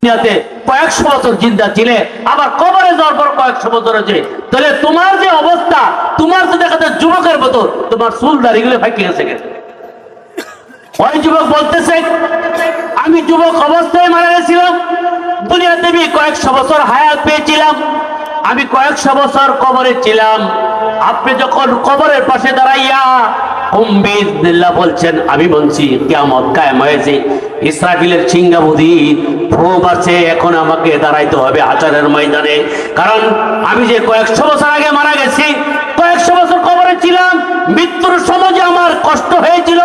দুনিয়াতে কয়েকশো বছর জিন্দা ছিলে, আবার কবরে যাওয়ার পর কয়েকশো বছর আছে, তাহলে তোমার যে অবস্থা, তোমার তো দেখাতে যুবকের মতো, তোমার চুল দাড়িগুলো ফাঁকি গেছে। ওই যুবক বলতেছে, আমি যুবক অবস্থায় মারা গেছিলাম, দুনিয়াতে আমি কয়েকশো বছর হায়াত পেয়েছিলাম, আমি কয়েকশো বছর কবরে ছিলাম। আপনি যখন কবরের পাশে দাঁড়াইয়া বলছেন, আমি বলছি কিয়ামত কায়েম হয়েছে, ইসরাফিলের সিংহাবুধি খুব আছে, এখন আমাকে দাঁড়াইতে হবে হাজারের ময়দানে। কারণ আমি যে কয়েকশো বছর আগে মারা গেছি, কয়েকশো বছর কবরে ছিলাম, মৃত্যুর সময় যে আমার কষ্ট হয়েছিল,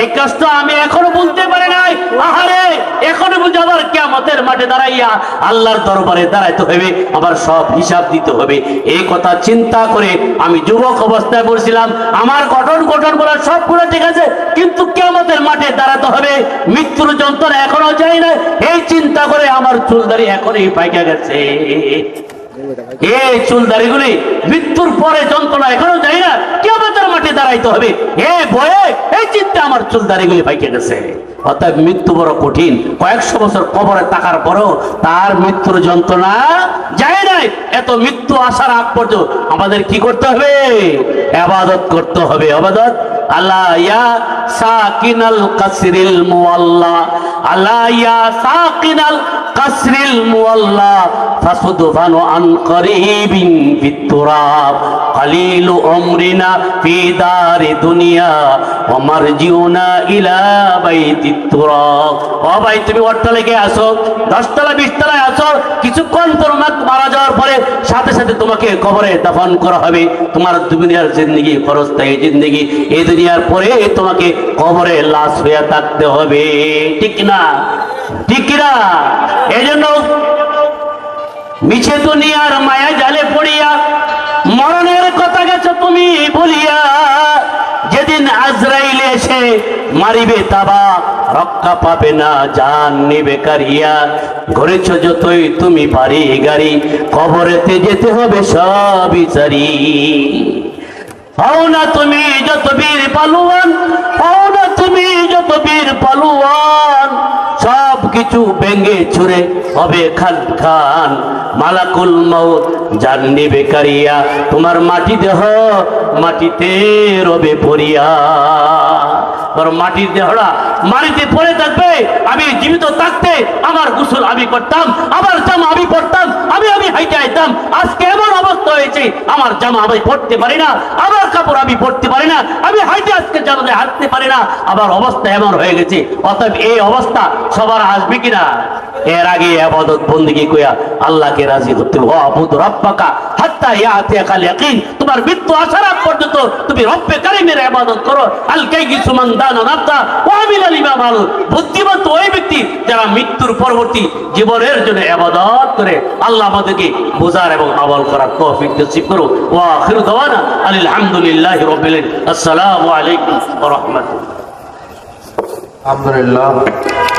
এই কষ্ট আমি এখনো বলতে পারি নাই। আহারে, এখনো বুঝে আবার কিয়ামতের মাঠে দাঁড়াইয়া আল্লাহর দরবারে দাঁড়াইতে হবে, আবার সব হিসাব দিতে হবে। এই কথা চিন্তা করে আমি যুবক অবস্থায় বলছিলাম, আমার গঠন বলা সবগুলো ঠিক আছে, কিন্তু কিয়ামতের মাঠে দাঁড়াতে হবে, মৃত্যুর যন্ত্রণা এখনো যায় না, এই চিন্তা করে আমার চুলদারি এখনই পাইকা গেছে। এই চুলদারিগুলি মৃত্যুর পরে যন্ত্রণা এখনো যায় না, কিয়ামতের মাঠে দাঁড়াইতে হবে, এই চিন্তা আমার চুলদারিগুলি পাইকে গেছে। অর্থাৎ মৃত্যু বড় কঠিন, কয়েকশো বছর কবরে থাকার পরও তার মৃত্যুর যন্ত্রণা যায় নাই। এত মৃত্যু আসার আগ পর্যন্ত আমাদের কি করতে হবে? ইবাদত করতে হবে। ইবাদত আল্লাহ ইয়া সাকিনাল কাসরিল মুআল্লা, আল্লাহ ইয়া সাকিনাল কাসরিল মুআল্লা ফাসুদফানু আন করিবিন ফিতুরাব কালিলু উমরিনা ফি দারি দুনিয়া ওয়া মারজিউনা ইলা বাইতিত তুরাব। ও ভাই, তুমি অট্টালিকায় আসো, 10 তলা 20 তলায় আসো, কিছুক্ষণ তোমার মারা যাওয়ার পরে সাথে সাথে তোমাকে কবরে দাফন করা হবে। তোমার দুনিয়ার জিন্দেগি খরচস্থায়ী জিন্দেগি, এই দুনিয়ার পরে তোমাকে কবরে লাশ হয়ে থাকতে হবে, ঠিক না? ঠিক না? এই জন্য মিছে দুনিয়ার মায়া জালে পড়িয়া মরণের কথা গেছো তুমি বলিয়া, যেদিন আজরাইল এসে মারিবে তাবা, রক্ষা পাবে না জান নিবে কারিয়া। ঘুরেছ যতই তুমি বাড়ি গাড়ি, কবরেতে যেতে হবে সবই সারি। হও না তুমি যত বীর পালুয়ান, হও না তুমি যত বীর পালুয়ান, সব কিছু ভেঙে ছুঁড়ে হবে খান খান। মালাকুল মউত জান নিবে কারিয়া, তোমার মাটি দেহ মাটিতে রবে পড়িয়া। মাটির দেহটা মাটিতে পড়ে থাকবে। আমি জীবিত থাকতে আমার গোসল আমি করতাম, আমার জামা আমি পড়তাম, আমি হাইটে আইতাম। আজকে এমন অবস্থা হয়েছে, আমার জামা আমি পড়তে পারি না, আমার কাপড় আমি পড়তে পারি না, আমি হাইটে আজকে জানাতে হাঁটতে পারি না, আবার অবস্থা এমন হয়ে গেছে। অতএব এই অবস্থা সবার আসবে কিনা? এর আগে ইবাদত বন্দেগী কইয়া আল্লাহকে রাজি করতে হবে। ওয়াবুদ রাব্বাকা হাত্তা ইয়াতিয়াকাল ইয়াকিন, তোমার মৃত্যু আসার আগ পর্যন্ত তুমি রব্বে কারীমের ইবাদত করো। আল কাইয়িসু মান দানা নাফসা ওয়া আমিলা লিমা মালু, বুদ্ধিমন্ত ওই ব্যক্তি যারা মৃত্যুর পরবর্তী জীবনের জন্য ইবাদত করে। আল্লাহ আমাদেরকে বুঝার এবং আমল করার তৌফিক নসিব করো। ওয়া আখিরু দাওয়ানা আলহামদুলিল্লাহি রাব্বিল আলামিন। আসসালামু আলাইকুম ওয়া রাহমাতুল্লাহ। আলহামদুলিল্লাহ।